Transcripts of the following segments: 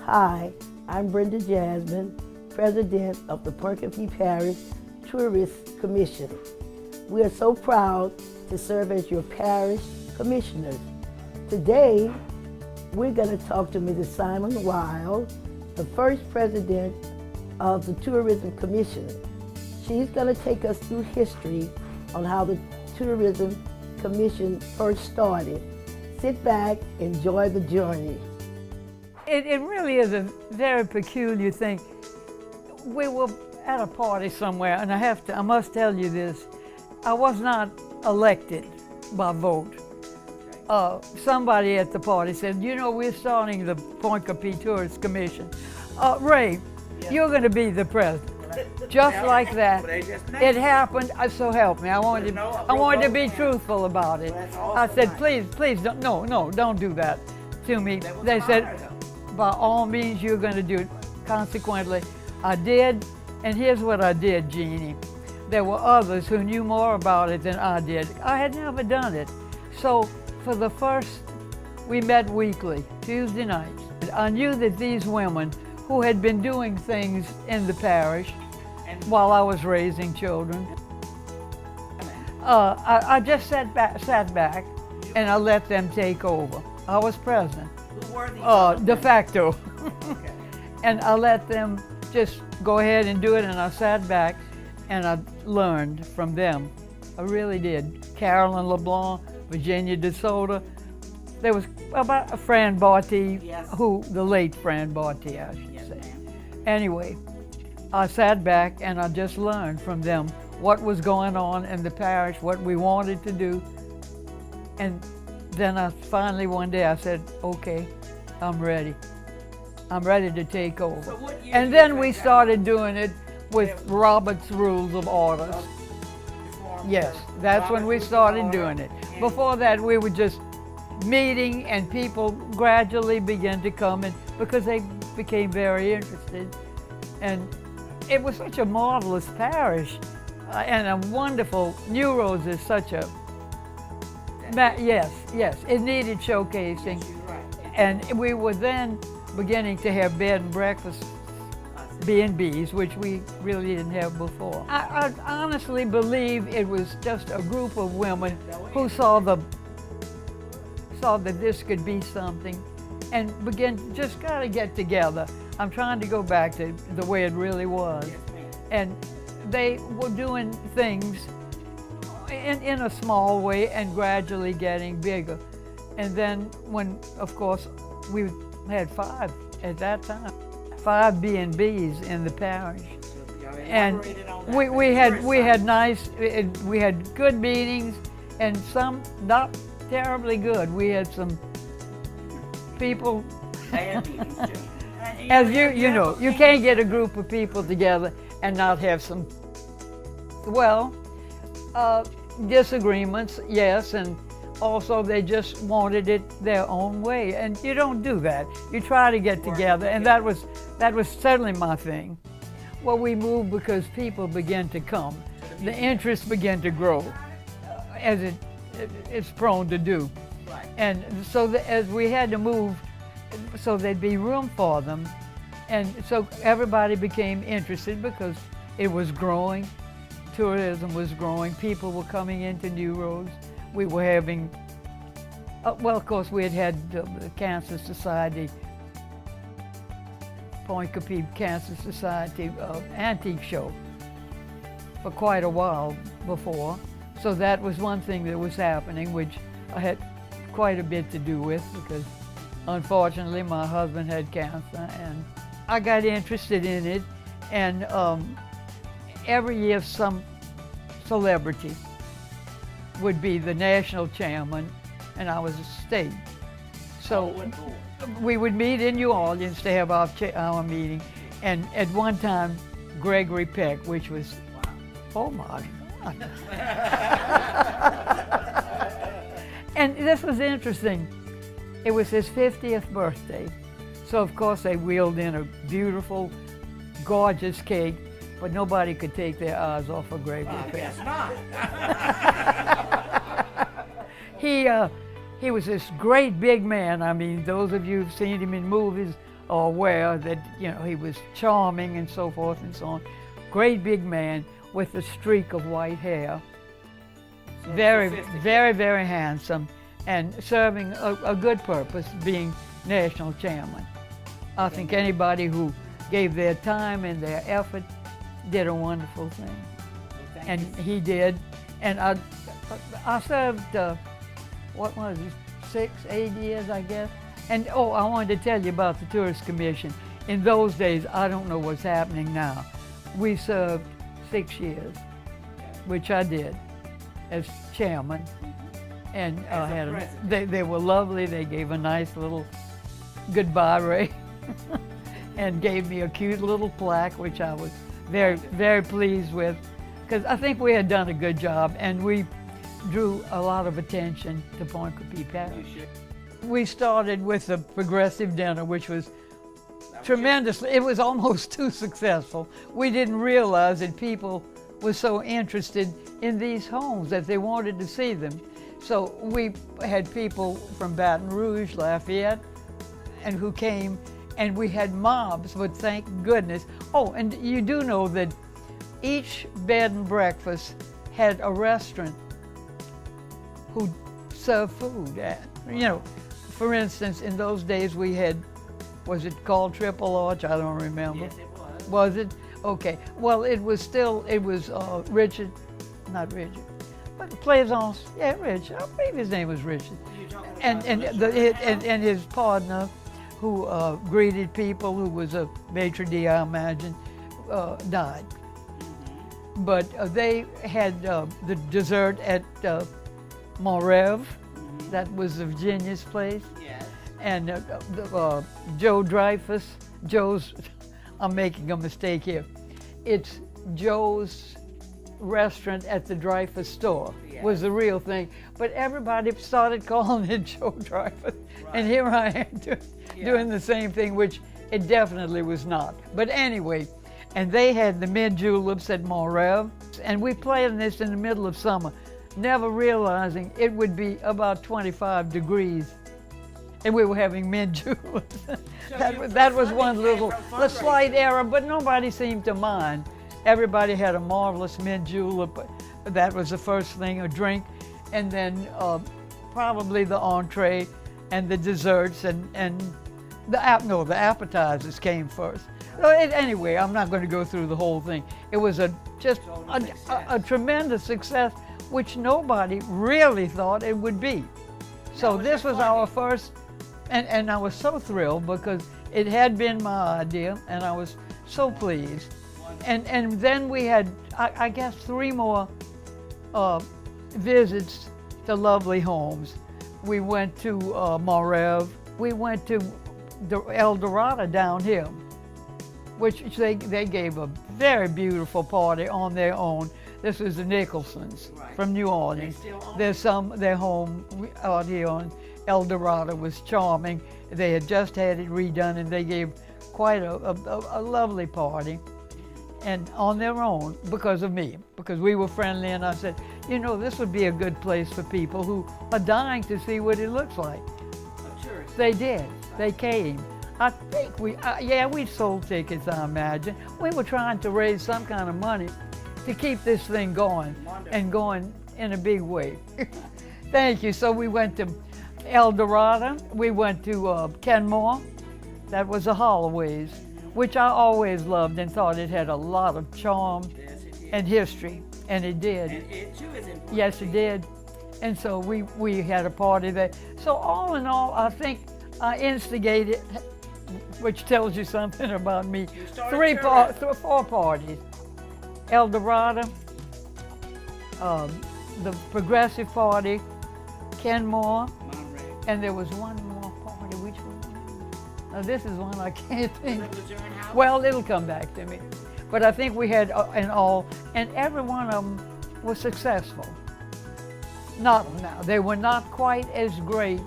Hi, I'm Brenda Jasmine, President of the Pointe Coupee Parish Tourist Commission. We are so proud to serve as your parish commissioners. Today, we're going to talk to Mrs. Simon Weil, the first president of the Tourism Commission. She's going to take us through history on how the Tourism Commission first started. Sit back, enjoy the journey. It really is a very peculiar thing. We were at a party somewhere, and I must tell you this. I was not elected by vote. Somebody at the party said, you know, we're starting the Pointe Coupee Tourist Commission. Ray, you're going to be the president. Just like that. It happened, so help me. I wanted to be truthful about it. I said, please, don't do that to me. They said, by all means, you're going to do it. Consequently, I did, and here's what I did, Jeannie. There were others who knew more about it than I did. I had never done it. So for the first, we met weekly, Tuesday nights. I knew that these women who had been doing things in the parish while I was raising children, I just sat back and I let them take over. I was president. Who were these? De facto. Okay. And I let them just go ahead and do it, and I sat back and I learned from them. I really did. Carolyn LeBlanc, Virginia DeSoto. There was about Fran Barty, Yes. the late Fran Barty, I should Yes, say. ma'am. Anyway, I sat back and I just learned from them what was going on in the parish, what we wanted to do. And then I finally one day I said, okay, I'm ready. I'm ready to take over. So what year And did then you we take that? started doing it with Robert's Rules of Orders. Yes, that's when we started doing it. Before that, we were just meeting, and people gradually began to come in because they became very interested. And it was such a marvelous parish and a wonderful. New Rose is such a, yes, it needed showcasing. You're right. And we were then beginning to have bed and breakfast B&Bs, which we really didn't have before. I honestly believe it was just a group of women who saw that this could be something and began to just kind of get together. I'm trying to go back to the way it really was. Yes, ma'am. And they were doing things in a small way and gradually getting bigger. And then when, of course, we had 5 at that time, 5 B&Bs in the parish. And Elaborated on that. we had good meetings, and some not terribly good. We had some people, Bad meetings, too. And as have you know, ever you seen- can't get a group of people together and not have some, disagreements, yes, and also they just wanted it their own way, and you don't do that. You try to get together, and that was certainly my thing. Well, we moved because people began to come. The interest began to grow, as it's prone to do. Right. And so as we had to move, so there'd be room for them. And so everybody became interested because it was growing. Tourism was growing. People were coming into New Roads. We were having, of course, we had the Cancer Society, Pointe Coupee Cancer Society antique show for quite a while before. So that was one thing that was happening, which I had quite a bit to do with because unfortunately my husband had cancer, and I got interested in it. And every year some celebrity would be the national chairman, and I was a state. So we would meet in New Orleans to have our meeting, and at one time Gregory Peck, which was, oh my God. And this was interesting. It was his 50th birthday. So of course they wheeled in a beautiful, gorgeous cake, but nobody could take their eyes off of Gregory Peck. Guess not. He was this great big man. I mean, those of you who've seen him in movies aware that, you know, he was charming and so forth and so on. Great big man with a streak of white hair. Very, very, very handsome and serving a good purpose, being national chairman. I think anybody who gave their time and their effort did a wonderful thing. And he did. And I served, what was it, 6, 8 years, I guess. And oh, I wanted to tell you about the Tourist Commission. In those days, I don't know what's happening now. We served 6 years, which I did as chairman. And they were lovely. They gave a nice little goodbye ray and gave me a cute little plaque, which I was very, very pleased with, because I think we had done a good job and we drew a lot of attention to Pointe Coupee Parish. We started with the progressive dinner, which was tremendous. It was almost too successful. We didn't realize that people were so interested in these homes that they wanted to see them. So we had people from Baton Rouge, Lafayette, and who came, and we had mobs, but thank goodness. Oh, and you do know that each bed and breakfast had a restaurant who served food at. You know, for instance, in those days we had, was it called Triple Arch? I don't remember. Yes, it was. Was it? Okay. Well, it was Richard, not Richard, but Plaisance. Yeah, Richard. I believe his name was Richard. And his partner, who greeted people, who was a maitre d', I imagine, died. But they had the dessert at Montreuil. That was the Virginia's place. Yes. And Joe Dreyfus, I'm making a mistake here. It's Joe's restaurant at the Dreyfus store, was the real thing. But everybody started calling it Joe Dreyfus. And here I am doing the same thing, which it definitely was not. But anyway, and they had the mint juleps at Montreuil. And we planned this in the middle of summer, never realizing it would be about 25 degrees. And we were having mint juleps. that was one little, a slight error, but nobody seemed to mind. Everybody had a marvelous mint julep. That was the first thing, a drink. And then probably the entree and the desserts and the appetizers came first. So anyway, I'm not going to go through the whole thing. It was just a tremendous success, which nobody really thought it would be. So this was our first, and I was so thrilled because it had been my idea, and I was so pleased. And then we had, I guess, 3 more visits to lovely homes. We went to Montreuil. We went to El Dorado down here, which they gave a very beautiful party on their own. This was the Nicholsons from New Orleans. Their home out here on El Dorado was charming. They had just had it redone, and they gave quite a lovely party, and on their own because of me, because we were friendly. And I said, you know, this would be a good place for people who are dying to see what it looks like. They did. They came. I think we sold tickets, I imagine. We were trying to raise some kind of money to keep this thing going and going in a big way. Thank you. So we went to El Dorado. We went to Kenmore. That was the Holloways, which I always loved and thought it had a lot of charm and history, and it did. And it too is important. Yes, it did. And so we had a party there. So all in all, I think I instigated, which tells you something about me, 4 parties. El Dorado, the Progressive Party, Kenmore, and there was one more party. Which one? Now this is one I can't think. Well, it'll come back to me. But I think we had in all, and every one of them was successful. They were not quite as great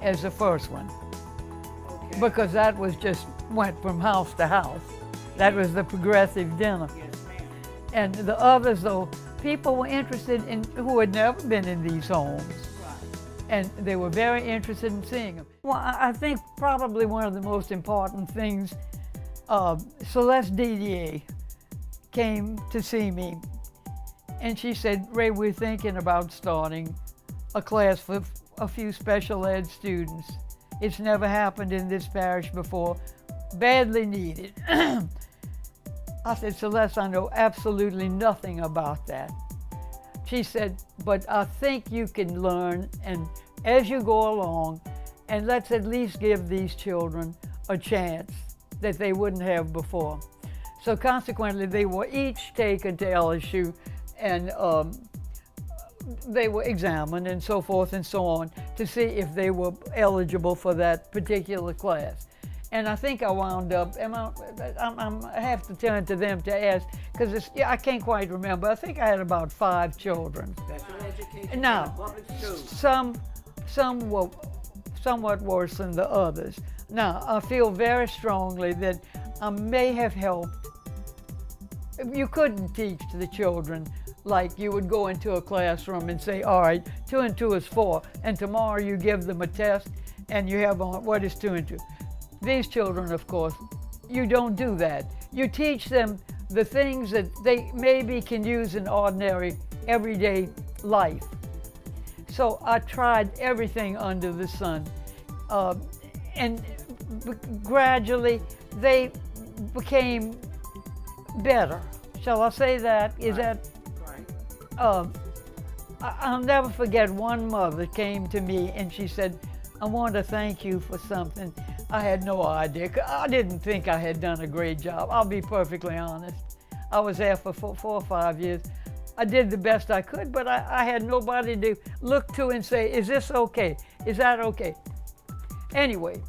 as the first one, because that was just went from house to house. That was the progressive dinner. Yes, ma'am. And the others, though, people were interested in who had never been in these homes. and they were very interested in seeing them. Well, I think probably one of the most important things, Celeste Didier came to see me, and she said, Ray, we're thinking about starting a class for a few special ed students. It's never happened in this parish before, badly needed. I said, Celeste, I know absolutely nothing about that. She said, but I think you can learn, and as you go along, and let's at least give these children a chance that they wouldn't have before. So consequently, they were each taken to LSU, and they were examined and so forth and so on to see if they were eligible for that particular class. And I think I wound up, I have to turn to them to ask, because I can't quite remember. I think I had about 5 children. Special education Now, in public schools. some were somewhat worse than the others. Now, I feel very strongly that I may have helped. You couldn't teach the children like you would go into a classroom and say, all right, 2 and 2 is 4, and tomorrow you give them a test and you have on what is 2 and 2. These children, of course, you don't do that. You teach them the things that they maybe can use in ordinary, everyday life. So I tried everything under the sun. And gradually, they became better. Shall I say that? Is Right. that? I'll never forget one mother came to me and she said, I want to thank you for something. I had no idea. I didn't think I had done a great job. I'll be perfectly honest. I was there for 4 or 5 years. I did the best I could, but I had nobody to look to and say, is this okay? Is that okay? Anyway,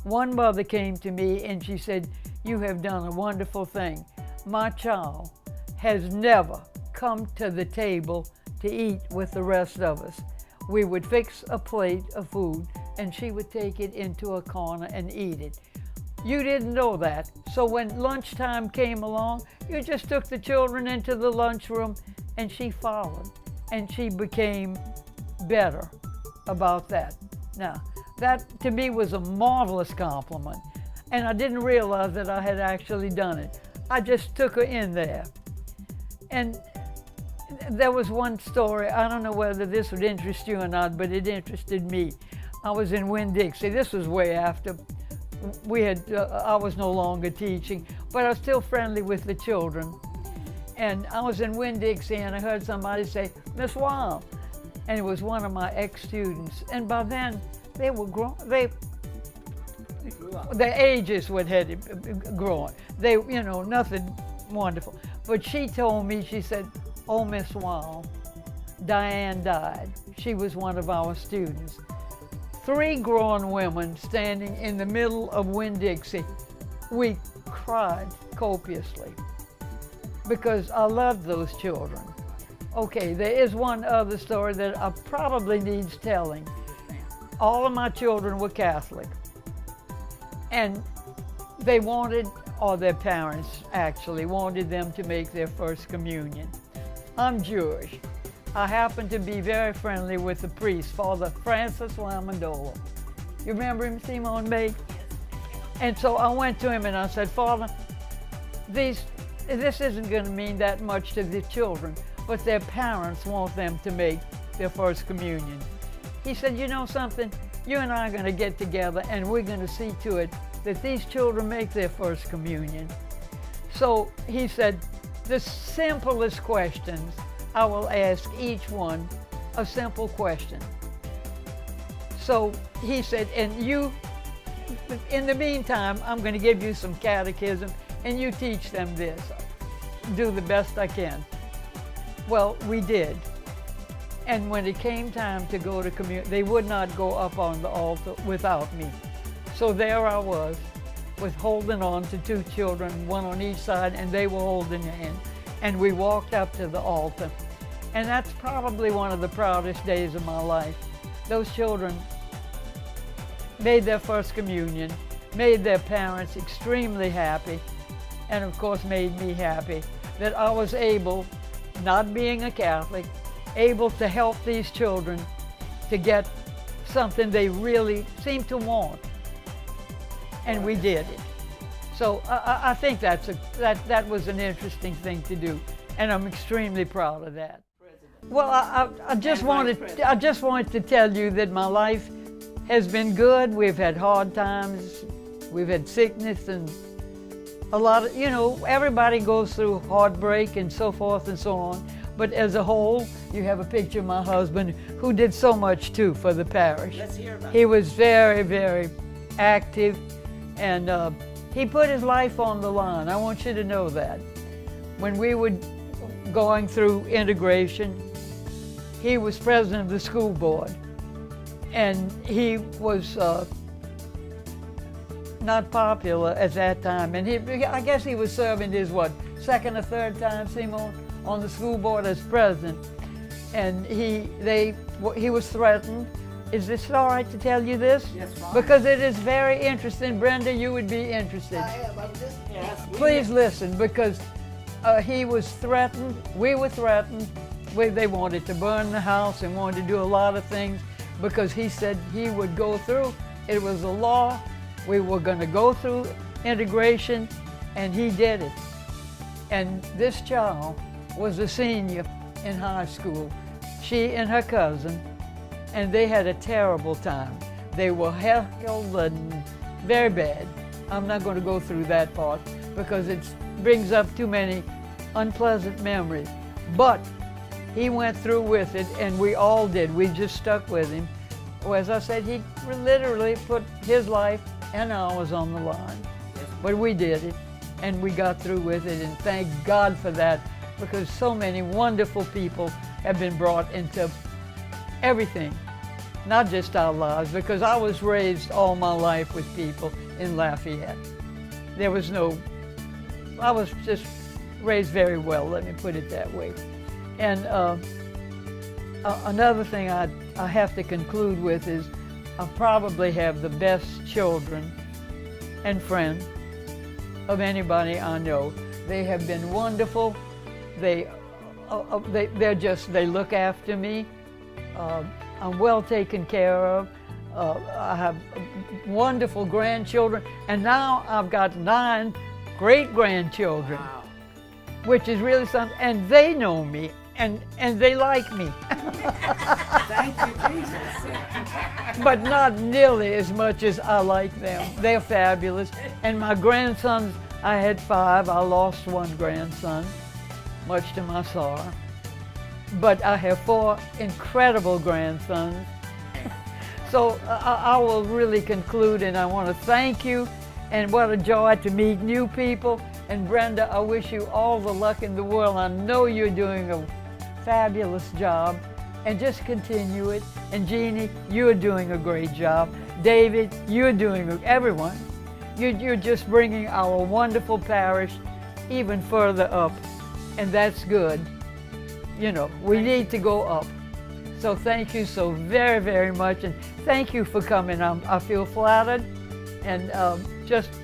one mother came to me and she said, you have done a wonderful thing. My child has never come to the table to eat with the rest of us. We would fix a plate of food and she would take it into a corner and eat it. You didn't know that. So when lunchtime came along, you just took the children into the lunchroom and she followed and she became better about that. Now, that to me was a marvelous compliment, and I didn't realize that I had actually done it. I just took her in there. And there was one story, I don't know whether this would interest you or not, but it interested me. I was in Winn-Dixie. This was way after we had, I was no longer teaching, but I was still friendly with the children. And I was in Winn-Dixie and I heard somebody say, Miss Weil, and it was one of my ex-students. And by then, they were grown, They grew up. their ages had grown. They, you know, nothing wonderful. But she told me, she said, oh, Miss Weil, Diane died. She was one of our students. 3 grown women standing in the middle of Winn-Dixie. We cried copiously because I loved those children. Okay, there is one other story that probably needs telling. All of my children were Catholic, and they wanted, or their parents actually wanted them to make their first communion. I'm Jewish. I happen to be very friendly with the priest, Father Francis Lamandola. You remember him, Simone May? And so I went to him and I said, Father, this isn't going to mean that much to the children, but their parents want them to make their first communion. He said, you know something? You and I are going to get together and we're going to see to it that these children make their first communion. So he said, the simplest questions, I will ask each one a simple question. So he said, and you, in the meantime, I'm going to give you some catechism and you teach them this. Do the best I can. Well, we did. And when it came time to go to communion, they would not go up on the altar without me. So there I was, with holding on to 2 children, one on each side, and they were holding your hand. And we walked up to the altar. And that's probably one of the proudest days of my life. Those children made their first communion, made their parents extremely happy, and of course made me happy that I was able, not being a Catholic, able to help these children to get something they really seem to want. And we did it. So I think that was an interesting thing to do, and I'm extremely proud of that. Well, I just wanted to tell you that my life has been good. We've had hard times, we've had sickness, and a lot of, everybody goes through heartbreak and so forth and so on. But as a whole, you have a picture of my husband, who did so much too for the parish. Let's hear about it. He was very, very active, and he put his life on the line. I want you to know that. When we were going through integration, he was president of the school board, and he was not popular at that time. And I guess he was serving his, second or third time, Simon, on the school board as president. And he was threatened. Is this all right to tell you this? Yes, fine. Because it is very interesting. Brenda, you would be interested. I am. I'm just. Yes, Please listen, because he was threatened. We were threatened. They wanted to burn the house and wanted to do a lot of things because he said he would go through. It was a law. We were going to go through integration, and he did it. And this child was a senior in high school. She and her cousin, and they had a terrible time. They were heckled and very bad. I'm not going to go through that part because it brings up too many unpleasant memories. But he went through with it, and we all did. We just stuck with him. Well, as I said, he literally put his life and ours on the line. But we did it, and we got through with it, and thank God for that, because so many wonderful people have been brought into everything, not just our lives, because I was raised all my life with people in Lafayette. I was just raised very well, let me put it that way. And another thing I have to conclude with is I probably have the best children and friends of anybody I know. They have been wonderful. They look after me. I'm well taken care of. I have wonderful grandchildren, and now I've got 9 great-grandchildren, Wow. which is really something, and they know me, and they like me. Thank you, Jesus. But not nearly as much as I like them. They're fabulous. And my grandsons, I had 5. I lost 1 grandson, much to my sorrow. But I have 4 incredible grandsons. So I will really conclude, and I want to thank you. And what a joy to meet new people. And Brenda, I wish you all the luck in the world. I know you're doing a fabulous job, and just continue it. And Jeannie, you're doing a great job. David, you're doing, everyone, you're just bringing our wonderful parish even further up, and that's good. We need to go up. So thank you so very, very much, and thank you for coming. I feel flattered, and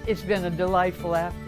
it's been a delightful afternoon.